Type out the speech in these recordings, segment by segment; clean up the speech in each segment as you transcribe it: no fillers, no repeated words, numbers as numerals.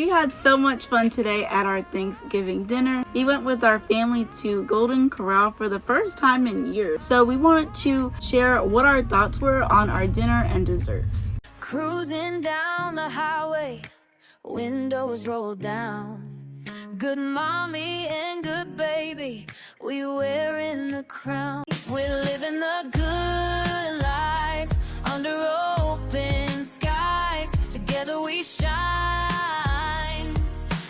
We had so much fun today at our Thanksgiving dinner. We went with our family to Golden Corral for the first time in years. So we wanted to share what our thoughts were on our dinner and desserts. Cruising down the highway, windows rolled down. Good mommy and good baby, we wearing the crown. We're living the good life under open skies. Together we shine.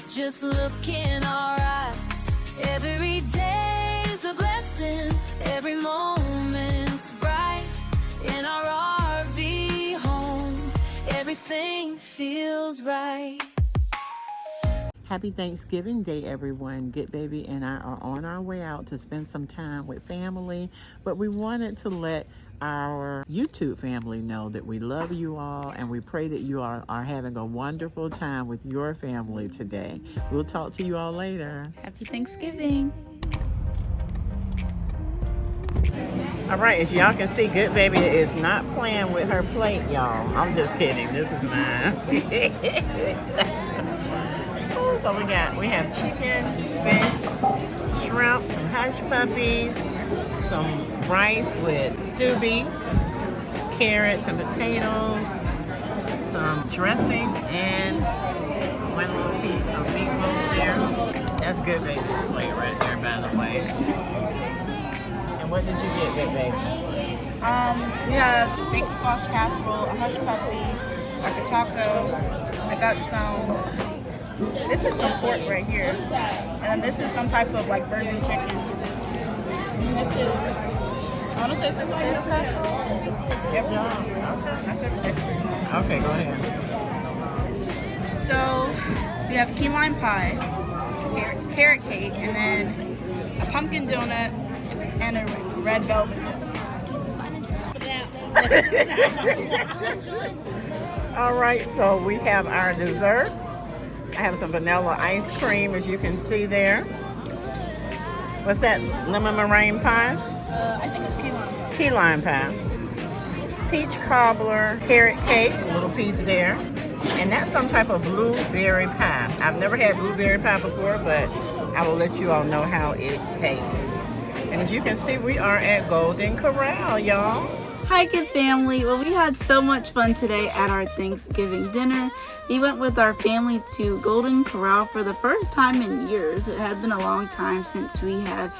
Just look in our eyes. Every day is a blessing. Every moment's bright. In our RV home, everything feels right. Happy Thanksgiving Day, everyone. Goodbaby and I are on our way out to spend some time with family, but we wanted to let our YouTube family know that we love you all and we pray that you are having a wonderful time with your family today. We'll talk to you all later. Happy Thanksgiving. All right, as y'all can see, Goodbaby is not playing with her plate, y'all. I'm just kidding. This is mine. So we have chicken, fish, shrimp, some hush puppies, some rice with stew beef, carrots and potatoes, some dressings, and one little piece of meatloaf there. That's Goodbaby's plate right there, by the way. And what did you get, Goodbaby? We have baked squash casserole, a hush puppy, like a taco. I got this is some pork right here. And this is some type of like bourbon chicken. This is, I want to say some potato casserole. Yep. Okay, go ahead. So we have key lime pie, carrot cake, and then a pumpkin donut and a red velvet. All right, so we have our dessert. I have some vanilla ice cream, as you can see there. What's that? Lemon meringue pie? I think it's key lime pie. Key lime pie. Peach cobbler, carrot cake, a little piece there. And that's some type of blueberry pie. I've never had blueberry pie before, but I will let you all know how it tastes. And as you can see, we are at Golden Corral, y'all. Hi, good family. Well, we had so much fun today at our Thanksgiving dinner. We went with our family to Golden Corral for the first time in years. It had been a long time since we had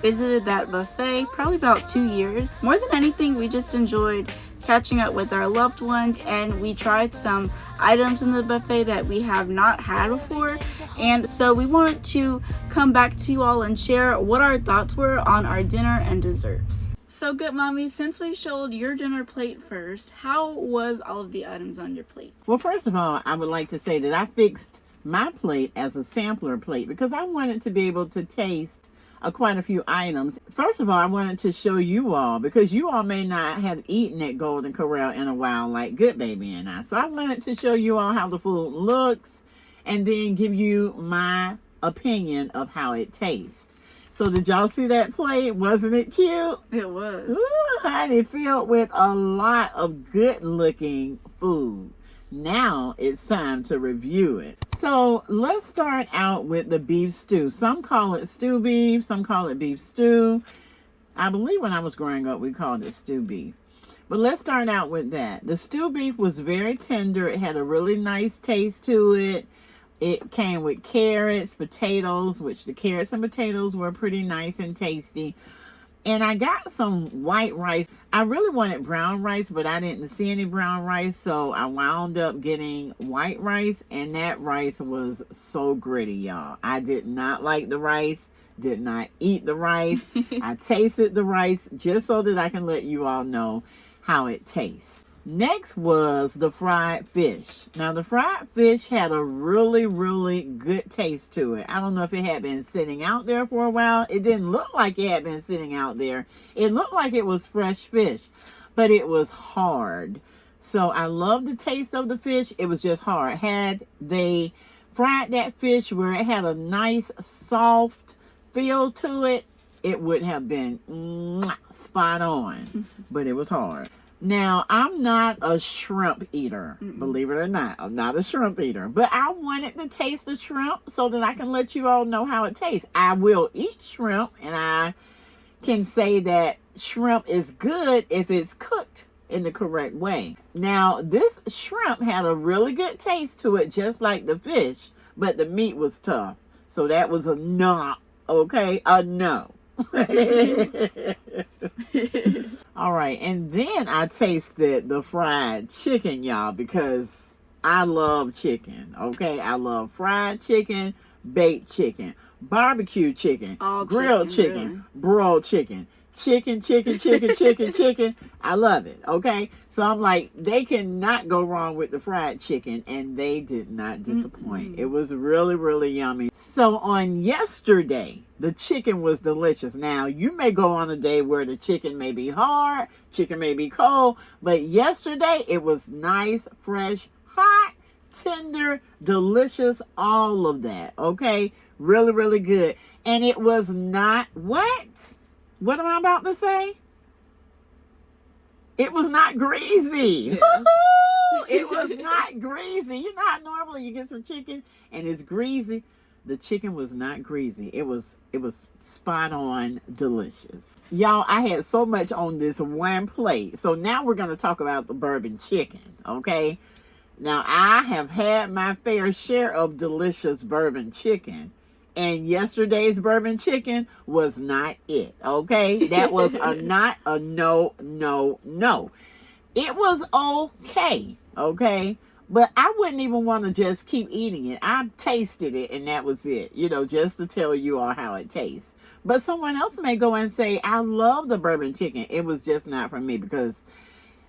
visited that buffet, probably about 2 years. More than anything, we just enjoyed catching up with our loved ones, and we tried some items in the buffet that we have not had before. And so we wanted to come back to you all and share what our thoughts were on our dinner and desserts. So good mommy, since we showed your dinner plate first, how was all of the items on your plate? Well, first of all, I would like to say that I fixed my plate as a sampler plate because I wanted to be able to taste quite a few items. First of all, I wanted to show you all because you all may not have eaten at Golden Corral in a while like Goodbaby and I. So I wanted to show you all how the food looks and then give you my opinion of how it tastes. So did y'all see that plate? Wasn't it cute? It was. Ooh, honey, filled with a lot of good looking food. Now it's time to review it. So let's start out with the beef stew. Some call it stew beef, some call it beef stew. I believe when I was growing up, we called it stew beef. But let's start out with that. The stew beef was very tender. It had a really nice taste to it. It came with carrots, potatoes, which the carrots and potatoes were pretty nice and tasty. And I got some white rice. I really wanted brown rice, but I didn't see any brown rice. So I wound up getting white rice. And that rice was so gritty, y'all. I did not like the rice. Did not eat the rice. I tasted the rice just so that I can let you all know how it tastes. Next was the fried fish. Now the fried fish had a really, really good taste to it. I don't know if it had been sitting out there for a while. It didn't look like it had been sitting out there. It looked like it was fresh fish, but it was hard. So I love the taste of the fish. It was just hard. Had they fried that fish where it had a nice soft feel to it, it would have been spot on, but it was hard. Now, I'm not a shrimp eater, believe it or not. I'm not a shrimp eater. But I wanted to taste the shrimp so that I can let you all know how it tastes. I will eat shrimp, and I can say that shrimp is good if it's cooked in the correct way. Now, this shrimp had a really good taste to it, just like the fish, but the meat was tough. So that was a no, okay? A no. All right, and then I tasted the fried chicken, y'all, because I love chicken, okay? I love fried chicken, baked chicken, barbecue chicken, All grilled chicken, chicken, really. broiled chicken, chicken. I love it, okay? So I'm like, they cannot go wrong with the fried chicken, and they did not disappoint. It was really, really yummy. So on yesterday, the chicken was delicious. Now, you may go on a day where the chicken may be hard, chicken may be cold, but yesterday it was nice, fresh, hot, tender, delicious, all of that, okay? Really, really good. And it was not, what? What am I about to say? It was not greasy. Yeah. It was not greasy. You know how normally you get some chicken and it's greasy? The chicken was not greasy. It was spot on delicious. Y'all, I had so much on this one plate. So now we're going to talk about the bourbon chicken, okay? Now, I have had my fair share of delicious bourbon chicken. And yesterday's bourbon chicken was not it, okay? That was not a no. It was okay, okay? But I wouldn't even want to just keep eating it. I tasted it, and that was it, just to tell you all how it tastes. But someone else may go and say, I love the bourbon chicken. It was just not for me, because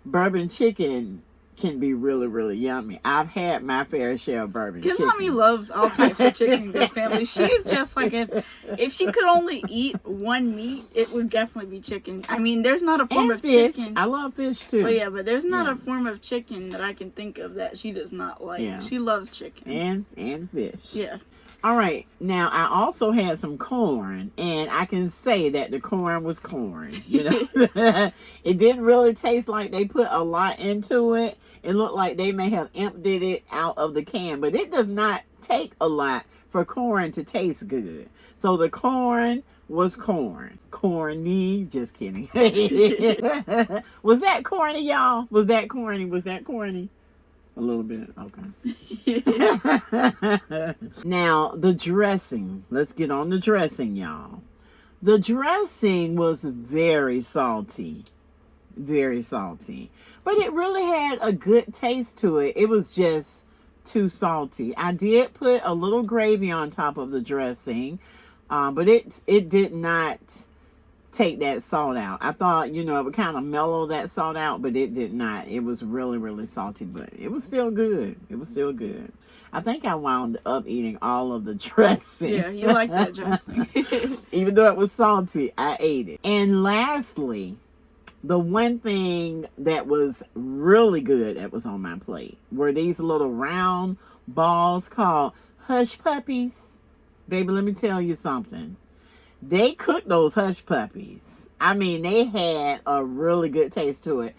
bourbon chicken can be really, really yummy. I've had my fair share of bourbon chicken. Goodmommy loves all types of chicken in the family. She's just like, if she could only eat one meat, it would definitely be chicken. I mean, there's not a form of fish. chicken. I love fish too. Oh yeah, but there's not a form of chicken that I can think of that she does not like. Yeah. She loves chicken. And fish. Yeah. All right. Now, I also had some corn, and I can say that the corn was corn. It didn't really taste like they put a lot into it. It looked like they may have emptied it out of the can, but it does not take a lot for corn to taste good. So the corn was corn. Corny. Just kidding. Was that corny, y'all? Was that corny? A little bit. Okay. Now, the dressing. Let's get on the dressing, y'all. The dressing was very salty. Very salty. But it really had a good taste to it. It was just too salty. I did put a little gravy on top of the dressing, but it did not take that salt out. I thought, it would kind of mellow that salt out, but it did not. It was really, really salty, but it was still good. It was still good. I think I wound up eating all of the dressing. Yeah, you like that dressing. Even though it was salty, I ate it. And lastly, the one thing that was really good that was on my plate were these little round balls called hush puppies. Baby, let me tell you something. They cooked those hush puppies. I mean, they had a really good taste to it.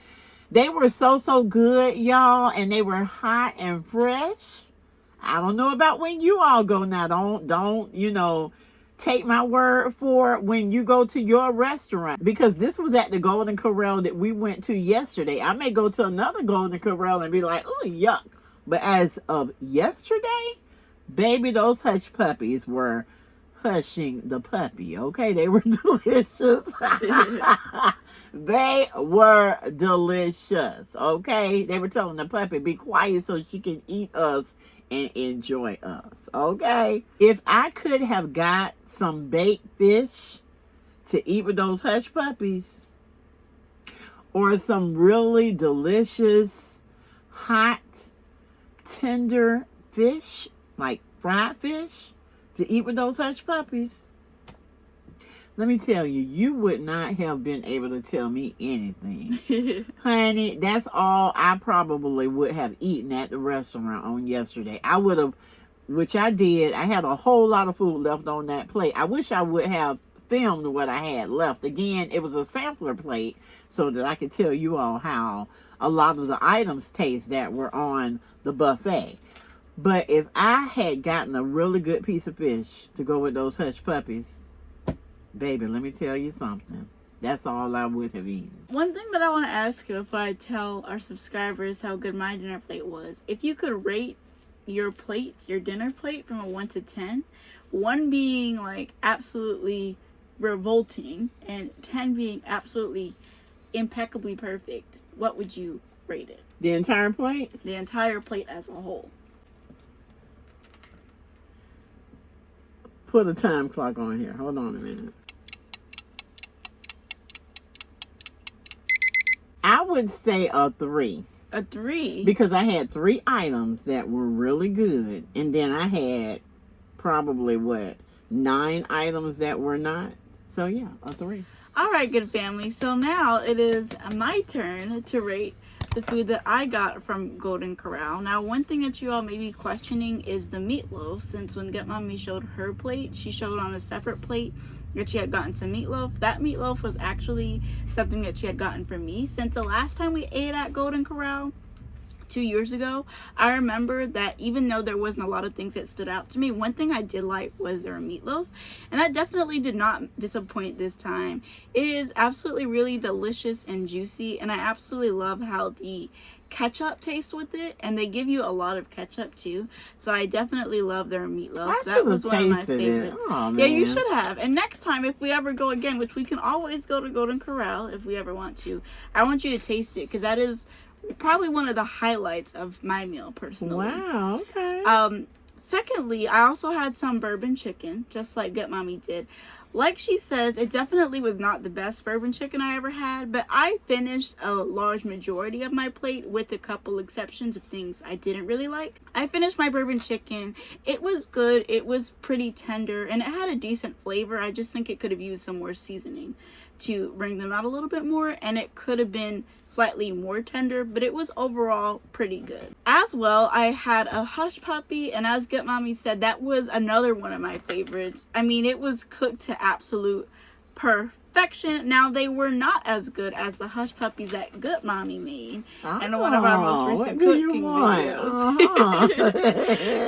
They were so good, y'all, and they were hot and fresh. I don't know about when you all go now. Don't take my word for it when you go to your restaurant, because this was at the Golden Corral that we went to yesterday. I may go to another Golden Corral and be like, oh, yuck. But as of yesterday, baby, those hush puppies were hushing the puppy, okay? They were delicious. They were delicious, okay? They were telling the puppy, be quiet so she can eat us and enjoy us, okay? If I could have got some baked fish to eat with those hush puppies, or some really delicious, hot, tender fish, like fried fish, to eat with those hush puppies, let me tell you, you would not have been able to tell me anything. Honey, that's all I probably would have eaten at the restaurant on yesterday. I would have, which I did. I had a whole lot of food left on that plate. I wish I would have filmed what I had left. Again, it was a sampler plate so that I could tell you all how a lot of the items taste that were on the buffet. But if I had gotten a really good piece of fish to go with those hush puppies, baby, let me tell you something. That's all I would have eaten. One thing that I want to ask you before I tell our subscribers how good my dinner plate was, if you could rate your plate, your dinner plate, from a 1 to 10, 1 being like absolutely revolting and 10 being absolutely impeccably perfect, what would you rate it? The entire plate? The entire plate as a whole. Put a time clock on here. Hold on a minute. I would say a 3. A 3? Because I had 3 items that were really good. And then I had probably, 9 items that were not. So, yeah, a 3. All right, good family. So now it is my turn to rate the food that I got from Golden Corral. Now, one thing that you all may be questioning is the meatloaf, since when Goodmommy showed her plate, she showed on a separate plate that she had gotten some meatloaf. That meatloaf was actually something that she had gotten from me. Since the last time we ate at Golden Corral 2 years ago, I remember that even though there wasn't a lot of things that stood out to me, one thing I did like was their meatloaf, and that definitely did not disappoint this time. It is absolutely really delicious and juicy, and I absolutely love how the ketchup tastes with it, and they give you a lot of ketchup too, so I definitely love their meatloaf. That was one of my favorites. Oh, yeah, you should have. And next time, if we ever go again, which we can always go to Golden Corral if we ever want to, I want you to taste it, because that is probably one of the highlights of my meal personally. Wow, okay. Secondly, I also had some bourbon chicken, just like Goodmommy did. Like she says, it definitely was not the best bourbon chicken I ever had, but I finished a large majority of my plate, with a couple exceptions of things I didn't really like. I finished my bourbon chicken. It was good. It was pretty tender, and it had a decent flavor. I just think it could have used some more seasoning to bring them out a little bit more, and it could have been slightly more tender, but it was overall pretty good. As well, I had a hush puppy, and as Goodmommy said, that was another one of my favorites. I mean, it was cooked to absolute perfection. Now, they were not as good as the hush puppies that Goodmommy made in one of our most recent cooking videos.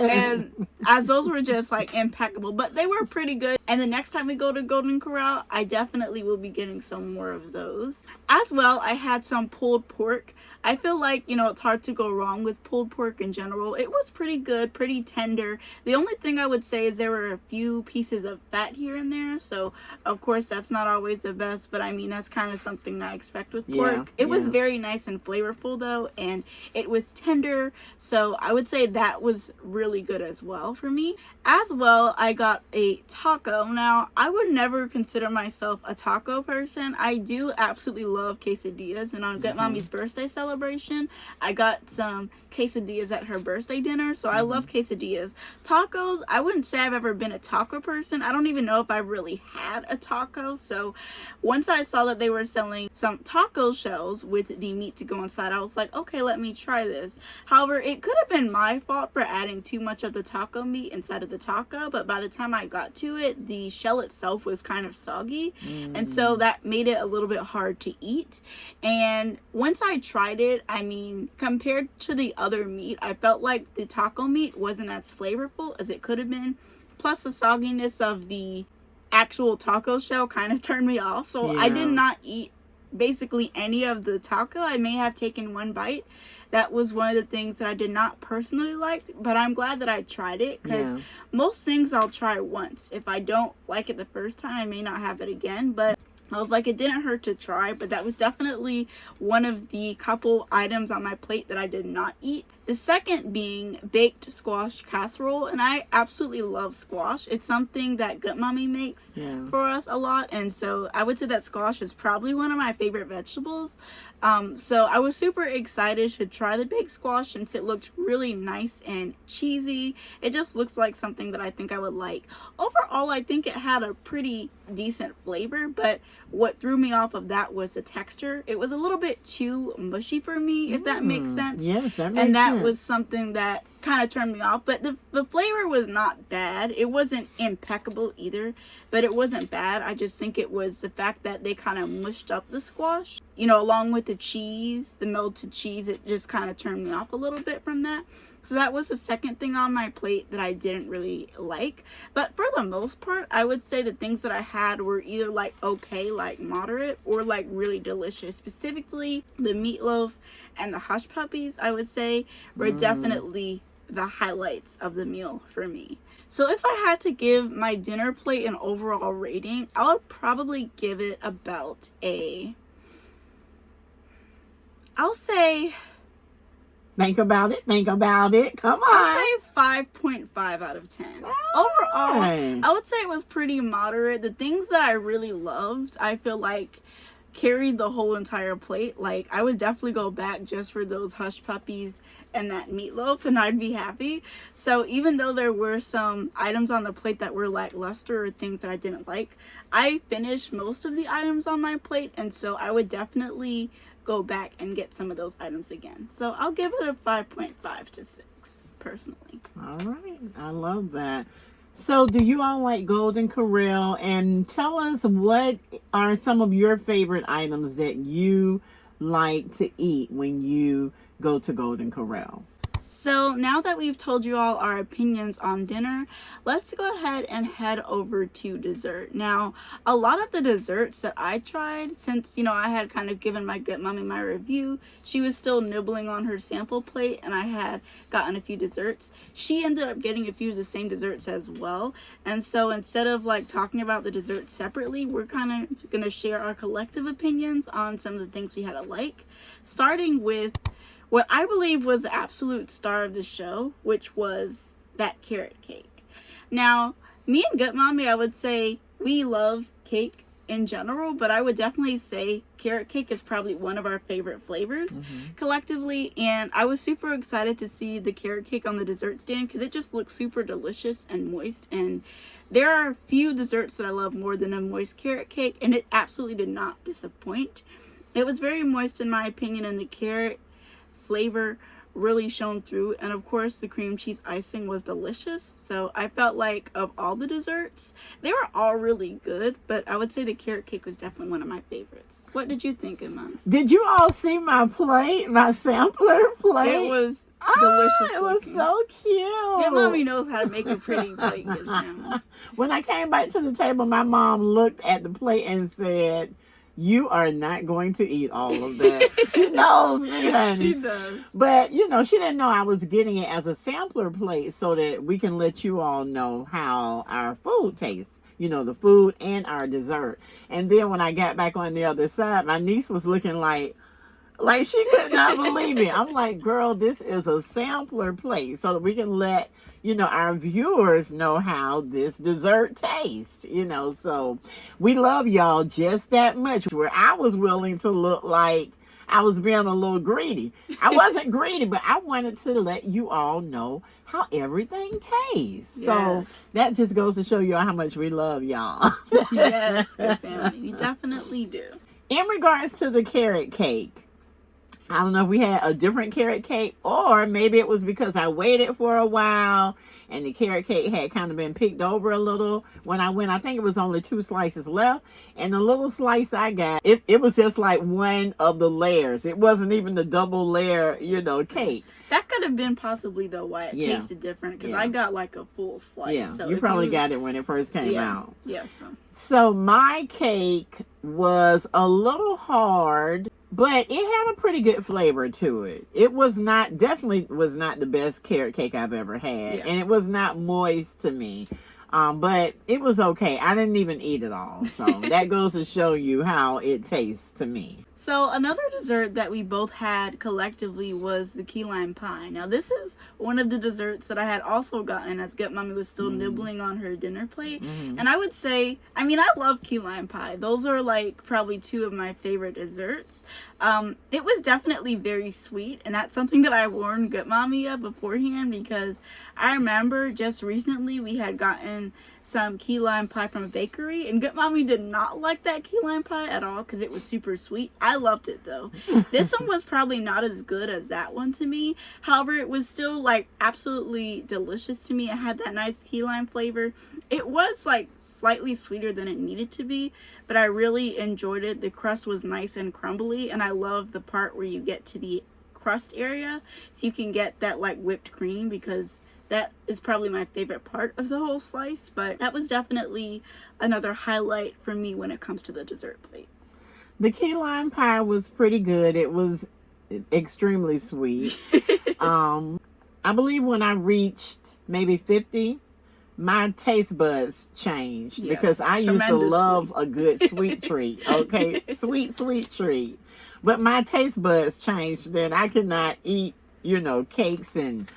And as those were just like impeccable, but they were pretty good. And the next time we go to Golden Corral, I definitely will be getting some more of those. As well, I had some pulled pork. I feel like, you know, it's hard to go wrong with pulled pork in general. It was pretty good, pretty tender. The only thing I would say is there were a few pieces of fat here and there. So, of course, that's not always the best, but I mean, that's kind of something I expect with pork. It was very nice and flavorful, though, and it was tender. So, I would say that was really good as well for me. As well, I got a taco. Now, I would never consider myself a taco person. I do absolutely love quesadillas, and on Goodmommy's birthday celebration, I got some quesadillas at her birthday dinner, so I love quesadillas. Tacos, I wouldn't say I've ever been a taco person. I don't even know if I really had a taco. So once I saw that they were selling some taco shells with the meat to go inside, I was like, okay, let me try this. However, it could have been my fault for adding too much of the taco meat inside of the taco, but by the time I got to it, the shell itself was kind of soggy, and so that made it a little bit hard to eat. And once I tried it, I mean, compared to the other meat, I felt like the taco meat wasn't as flavorful as it could have been. Plus, the sogginess of the actual taco shell kind of turned me off. So I did not eat basically any of the taco. I may have taken one bite. That was one of the things that I did not personally like, but I'm glad that I tried it, because most things I'll try once. If I don't like it the first time, I may not have it again, but I was like, it didn't hurt to try. But that was definitely one of the couple items on my plate that I did not eat. The second being baked squash casserole, and I absolutely love squash. It's something that Goodmommy makes for us a lot, and so I would say that squash is probably one of my favorite vegetables. So I was super excited to try the baked squash, since it looked really nice and cheesy. It just looks like something that I think I would like. Overall, I think it had a pretty decent flavor, but what threw me off of that was the texture. It was a little bit too mushy for me, if that makes sense. Yes, that makes and that sense. was something that kind of turned me off. But the flavor was not bad. It wasn't impeccable either, but it wasn't bad. I just think it was the fact that they kind of mushed up the squash, you know, along with the cheese, the melted cheese. It just kind of turned me off a little bit from that. So that was the second thing on my plate that I didn't really like. But for the most part, I would say the things that I had were either like okay, like moderate, or like really delicious. Specifically, the meatloaf and the hush puppies, I would say, were definitely the highlights of the meal for me. So if I had to give my dinner plate an overall rating, I would probably give it about I'll say... Think about it. Come on. I'll say 5.5 out of 10. Overall, I would say it was pretty moderate. The things that I really loved, I feel like carried the whole entire plate. Like, I would definitely go back just for those hush puppies and that meatloaf, and I'd be happy. So even though there were some items on the plate that were lackluster or things that I didn't like, I finished most of the items on my plate, and so I would definitely go back and get some of those items again. So I'll give it a 5.5 to 6 personally. All right. I love that. So do you all like Golden Corral? And tell us, what are some of your favorite items that you like to eat when you go to Golden Corral? So now that we've told you all our opinions on dinner, let's go ahead and head over to dessert. Now, a lot of the desserts that I tried, since, you know, I had kind of given my Goodmommy my review, she was still nibbling on her sample plate, and I had gotten a few desserts. She ended up getting a few of the same desserts as well. And so instead of like talking about the desserts separately, we're kind of going to share our collective opinions on some of the things we had to like, starting with what I believe was the absolute star of the show, which was that carrot cake. Now, me and Goodmommy, I would say we love cake in general, but I would definitely say carrot cake is probably one of our favorite flavors collectively. And I was super excited to see the carrot cake on the dessert stand because it just looks super delicious and moist. And there are a few desserts that I love more than a moist carrot cake, and it absolutely did not disappoint. It was very moist in my opinion, and the carrot flavor really shone through, and of course the cream cheese icing was delicious. So I felt like of all the desserts, they were all really good, but I would say the carrot cake was definitely one of my favorites. What did you think, Emma? Did you all see my plate, my sampler plate? It was delicious. It was so cute. Your mommy knows how to make a pretty plate. When I came back to the table, my mom looked at the plate and said, "You are not going to eat all of that." She knows me, honey. She does. But, you know, she didn't know I was getting it as a sampler plate so that we can let you all know how our food tastes. You know, the food and our dessert. And then when I got back on the other side, my niece was looking like she could not believe it. I'm like, girl, this is a sampler plate so that we can let, you know, our viewers know how this dessert tastes, you know. So we love y'all just that much, where I was willing to look like I was being a little greedy. I wasn't greedy, but I wanted to let you all know how everything tastes. Yes. So that just goes to show you how much we love y'all. Yes, good family. We definitely do. In regards to the carrot cake, I don't know if we had a different carrot cake, or maybe it was because I waited for a while and the carrot cake had kind of been picked over a little when I went. I think it was only 2 slices left, and the little slice I got, it was just like one of the layers. It wasn't even the double layer, you know, cake. That could have been possibly, though, why it tasted different, because I got like a full slice. Yeah, so you probably got it when it first came out. Yeah, So my cake was a little hard, but it had a pretty good flavor to it. It was not, definitely was not the best carrot cake I've ever had. Yeah. And it was not moist to me. But it was okay. I didn't even eat it all. So that goes to show you how it tastes to me. So another dessert that we both had collectively was the key lime pie. Now this is one of the desserts that I had also gotten as Goodmommy was still nibbling on her dinner plate. And I would say, I mean, I love key lime pie. Those are like probably two of my favorite desserts. It was definitely very sweet, and that's something that I warned Goodmommy of beforehand, because I remember just recently we had gotten some key lime pie from a bakery, and Goodmommy did not like that key lime pie at all because it was super sweet. I loved it though. This one was probably not as good as that one to me. However, it was still like absolutely delicious to me. It had that nice key lime flavor. It was like slightly sweeter than it needed to be, but I really enjoyed it. The crust was nice and crumbly, and I love the part where you get to the crust area so you can get that like whipped cream, because that is probably my favorite part of the whole slice. But that was definitely another highlight for me when it comes to the dessert plate. The key lime pie was pretty good. It was extremely sweet. I believe when I reached maybe 50, my taste buds changed. Yes, because I used to love a good sweet treat. Okay, sweet treat. But my taste buds changed. Then I could not eat, cakes and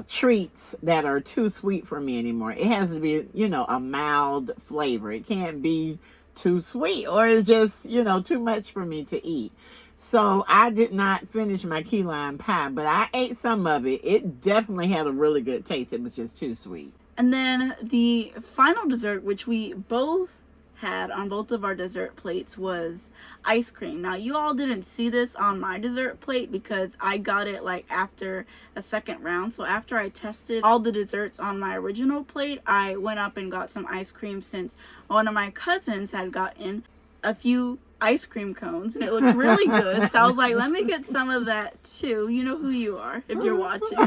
treats that are too sweet for me anymore. It has to be, a mild flavor. It can't be too sweet, or it's just, too much for me to eat. So I did not finish my key lime pie, but I ate some of it. It definitely had a really good taste. It was just too sweet. And then the final dessert, which we both had on both of our dessert plates, was ice cream. Now you all didn't see this on my dessert plate because I got it like after a second round. So after I tested all the desserts on my original plate, I went up and got some ice cream, since one of my cousins had gotten a few ice cream cones and it looked really good. So I was like, let me get some of that too. You know who you are if you're watching.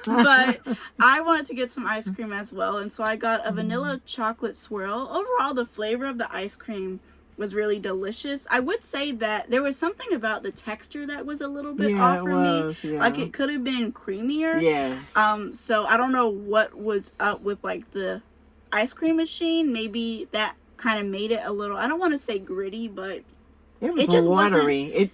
But I wanted to get some ice cream as well, and so I got a vanilla chocolate swirl. Overall, the flavor of the ice cream was really delicious. I would say that there was something about the texture that was a little bit off for me. Yeah. Like it could have been creamier. Yes. So I don't know what was up with like the ice cream machine. Maybe that kind of made it a little, I don't want to say gritty, but it was just watery.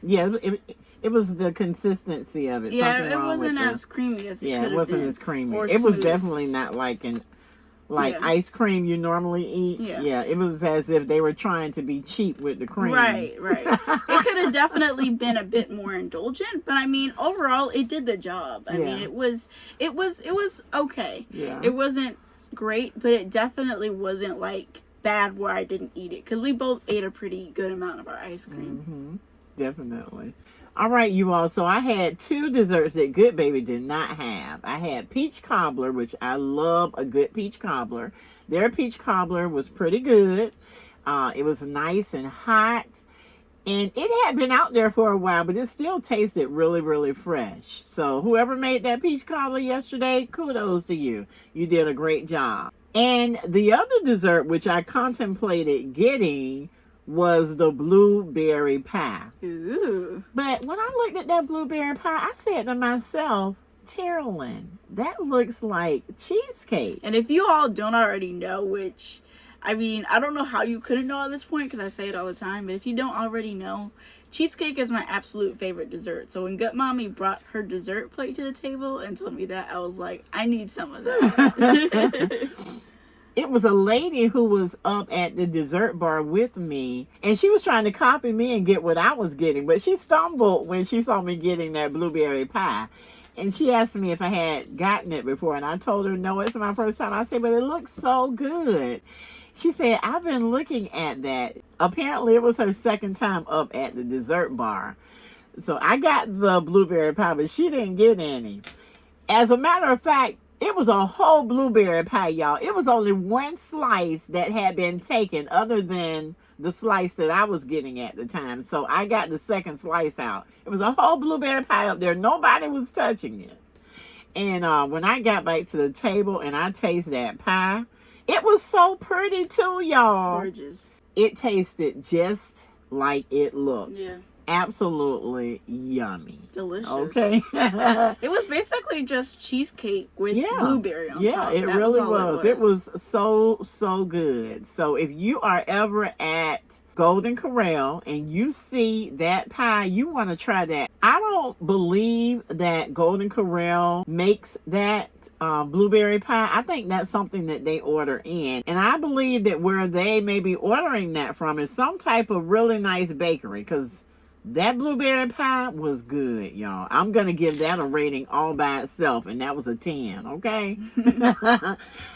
It was the consistency of it. Yeah, it wasn't as creamy as it could have been. Yeah, it wasn't as creamy. It was definitely not like ice cream you normally eat. Yeah, it was as if they were trying to be cheap with the cream. Right. It could have definitely been a bit more indulgent, but I mean, overall, it did the job. I mean, it was okay. Yeah. It wasn't great, but it definitely wasn't like bad where I didn't eat it, because we both ate a pretty good amount of our ice cream. Definitely. All right, you all. So I had two desserts that Goodbaby did not have. I had peach cobbler, which I love a good peach cobbler. Their peach cobbler was pretty good. It was nice and hot, and it had been out there for a while, but it still tasted really, really fresh. So whoever made that peach cobbler yesterday, kudos to you. You did a great job. And the other dessert, which I contemplated getting, was the blueberry pie. Ooh. But when I looked at that blueberry pie, I said to myself, Terrellyn, that looks like cheesecake. And if you all don't already know, which, I mean, I don't know how you couldn't know at this point, because I say it all the time, but if you don't already know, cheesecake is my absolute favorite dessert. So when Goodmommy brought her dessert plate to the table and told me that, I was like, I need some of that. It was a lady who was up at the dessert bar with me, and she was trying to copy me and get what I was getting, but she stumbled when she saw me getting that blueberry pie. And she asked me if I had gotten it before, and I told her, no, it's my first time. I said, but it looks so good. She said, I've been looking at that. Apparently, it was her second time up at the dessert bar. So I got the blueberry pie, but she didn't get any. As a matter of fact, it was a whole blueberry pie, y'all. It was only one slice that had been taken other than the slice that I was getting at the time. So I got the second slice out. It was a whole blueberry pie up there. Nobody was touching it. And when I got back to the table and I tasted that pie, it was so pretty too, y'all. Gorgeous. It tasted just like it looked. Yeah. absolutely yummy. Delicious. Okay. It was basically just cheesecake with blueberry on top. Yeah, it That really all was. It was so good. So if you are ever at Golden Corral and you see that pie, you want to try that. I don't believe that Golden Corral makes that blueberry pie. I think that's something that they order in. And I believe that where they may be ordering that from is some type of really nice bakery, because that blueberry pie was good, y'all. I'm going to give that a rating all by itself, and that was a 10, okay?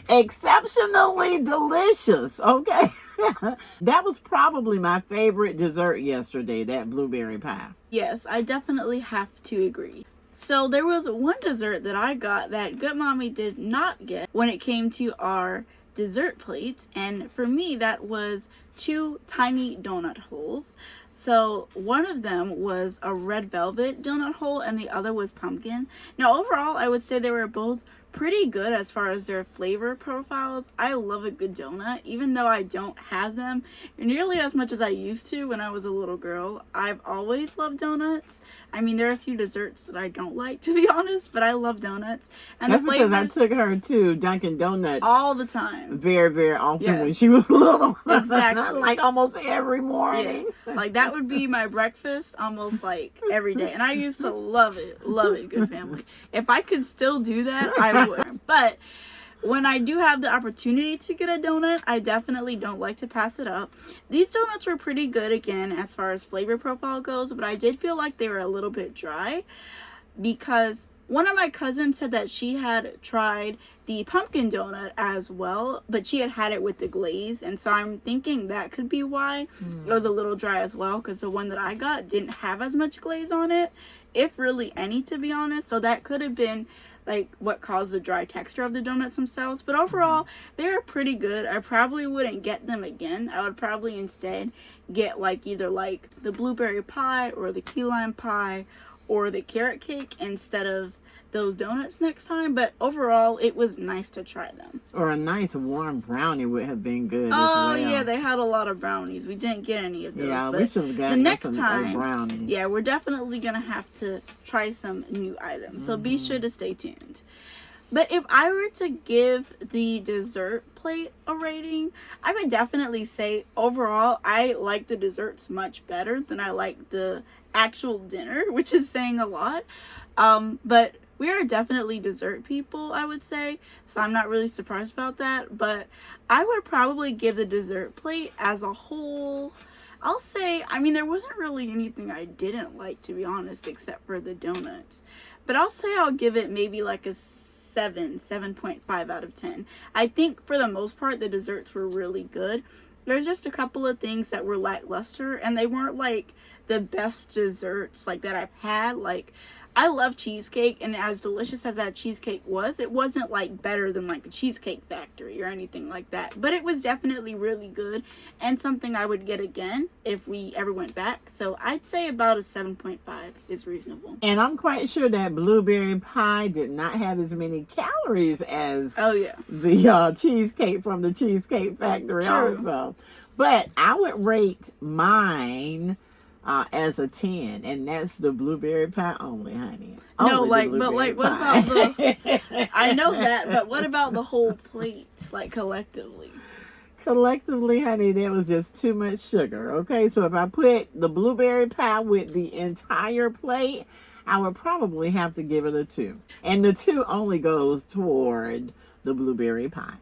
Exceptionally delicious, okay? That was probably my favorite dessert yesterday, that blueberry pie. Yes, I definitely have to agree. So there was one dessert that I got that Good Mommy did not get when it came to our dessert plates, and for me that was 2 tiny donut holes. So one of them was a red velvet donut hole and the other was pumpkin. Now overall I would say they were both pretty good as far as their flavor profiles. I love a good donut, even though I don't have them nearly as much as I used to when I was a little girl. I've always loved donuts. I mean, there are a few desserts that I don't like, to be honest, but I love donuts. And that's because I took her to Dunkin' Donuts all the time, very, very often when she was little. Exactly. Like almost every morning. Yeah. Like that would be my breakfast almost like every day, and I used to love it, Good Family. If I could still do that, I would. But when I do have the opportunity to get a donut, I definitely don't like to pass it up. These donuts were pretty good again as far as flavor profile goes, but I did feel like they were a little bit dry because one of my cousins said that she had tried the pumpkin donut as well, but she had it with the glaze, and so I'm thinking that could be why it was a little dry as well, because the one that I got didn't have as much glaze on it, if really any, to be honest. So that could have been like what caused the dry texture of the donuts themselves. But overall, they were pretty good. I probably wouldn't get them again. I would probably instead get like either like the blueberry pie or the key lime pie or the carrot cake instead of those donuts next time. But overall, it was nice to try them. Or a nice warm brownie would have been good as well. Oh yeah, they had a lot of brownies. We didn't get any of those. Yeah, but we should have gotten the next some time, brownies. yeah, we're definitely gonna have to try some new items. So be sure to stay tuned. But if I were to give the dessert plate a rating, I would definitely say overall I like the desserts much better than I like the actual dinner, which is saying a lot. But we are definitely dessert people, I would say, so I'm not really surprised about that. But I would probably give the dessert plate as a whole, I'll say, I mean, there wasn't really anything I didn't like, to be honest, except for the donuts. But I'll say I'll give it maybe like a 7.5 out of 10. I think for the most part, the desserts were really good. There's just a couple of things that were lackluster, and they weren't like the best desserts like that I've had. Like, I love cheesecake, and as delicious as that cheesecake was, it wasn't like better than like the Cheesecake Factory or anything like that. But it was definitely really good and something I would get again if we ever went back. So I'd say about a 7.5 is reasonable. And I'm quite sure that blueberry pie did not have as many calories as the cheesecake from the Cheesecake Factory. True. Also. But I would rate mine as a 10, and that's the blueberry pie only, honey. No, only like, but like, what about the, I know that, but what about the whole plate, like collectively? Collectively, honey, there was just too much sugar, okay? So if I put the blueberry pie with the entire plate, I would probably have to give it a 2. And the 2 only goes toward the blueberry pie.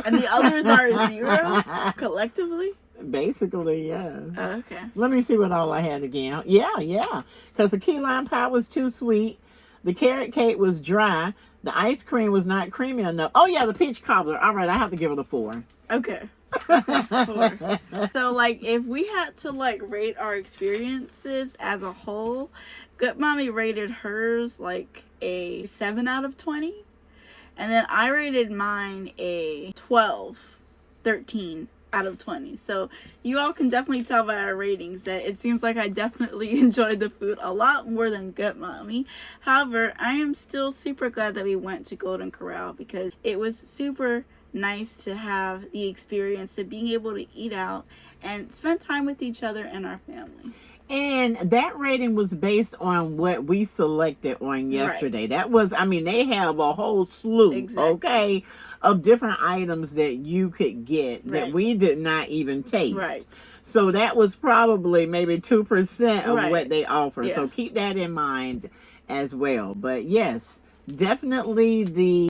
And the others are 0 collectively? Basically, yes. Oh, okay. Let me see what all I had again. Yeah. Because the key lime pie was too sweet. The carrot cake was dry. The ice cream was not creamy enough. Oh, yeah, the peach cobbler. All right, I have to give it a 4. Okay. 4. So, like, if we had to, like, rate our experiences as a whole, Good Mommy rated hers, like, a 7 out of 20. And then I rated mine a 13 out of 20. So you all can definitely tell by our ratings that it seems like I definitely enjoyed the food a lot more than Good Mommy. However, I am still super glad that we went to Golden Corral because it was super nice to have the experience of being able to eat out and spend time with each other and our family. And that rating was based on what we selected on yesterday. Right. That was, I mean, they have a whole slew, okay, of different items that you could get that we did not even taste. Right. So that was probably maybe 2% of what they offer. Yeah. So keep that in mind as well. But yes, definitely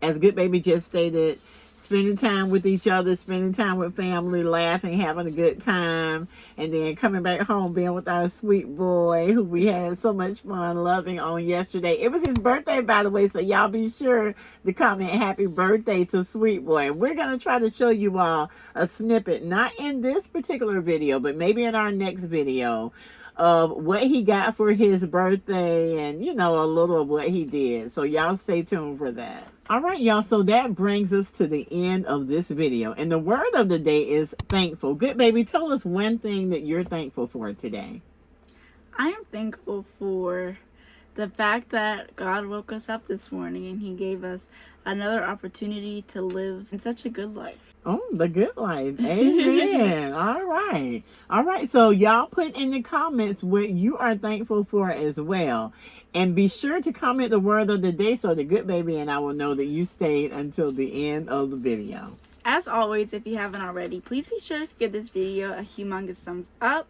as Goodbaby just stated, spending time with each other, spending time with family, laughing, having a good time, and then coming back home, being with our sweet boy who we had so much fun loving on yesterday. It was his birthday, by the way, so y'all be sure to comment happy birthday to sweet boy. We're going to try to show you all a snippet, not in this particular video, but maybe in our next video, of what he got for his birthday and, you know, a little of what he did. So y'all stay tuned for that. All right, y'all. So that brings us to the end of this video. And the word of the day is thankful. Goodbaby, tell us one thing that you're thankful for today. I am thankful for the fact that God woke us up this morning and he gave us another opportunity to live in such a good life. Oh, the good life. Amen. All right. All right. So y'all put in the comments what you are thankful for as well. And be sure to comment the word of the day so the Goodbaby and I will know that you stayed until the end of the video. As always, if you haven't already, please be sure to give this video a humongous thumbs up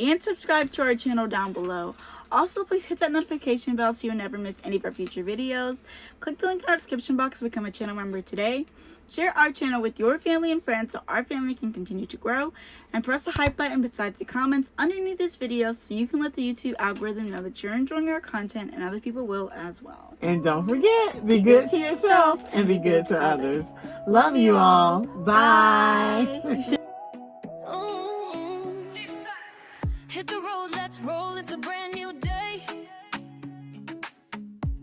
and subscribe to our channel down below. Also, please hit that notification bell so you'll never miss any of our future videos. Click the link in our description box to become a channel member today. Share our channel with your family and friends so our family can continue to grow. And press the hype button beside the comments underneath this video so you can let the YouTube algorithm know that you're enjoying our content and other people will as well. And don't forget, be good to yourself and be good to others. Love you all. Bye. Hit the road, let's roll, it's a brand new day.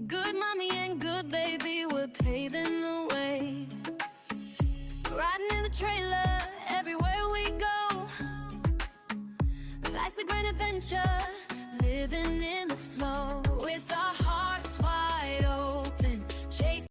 Good mommy and good baby, we're paving the way. Riding in the trailer, everywhere we go. Life's a great adventure, living in the flow.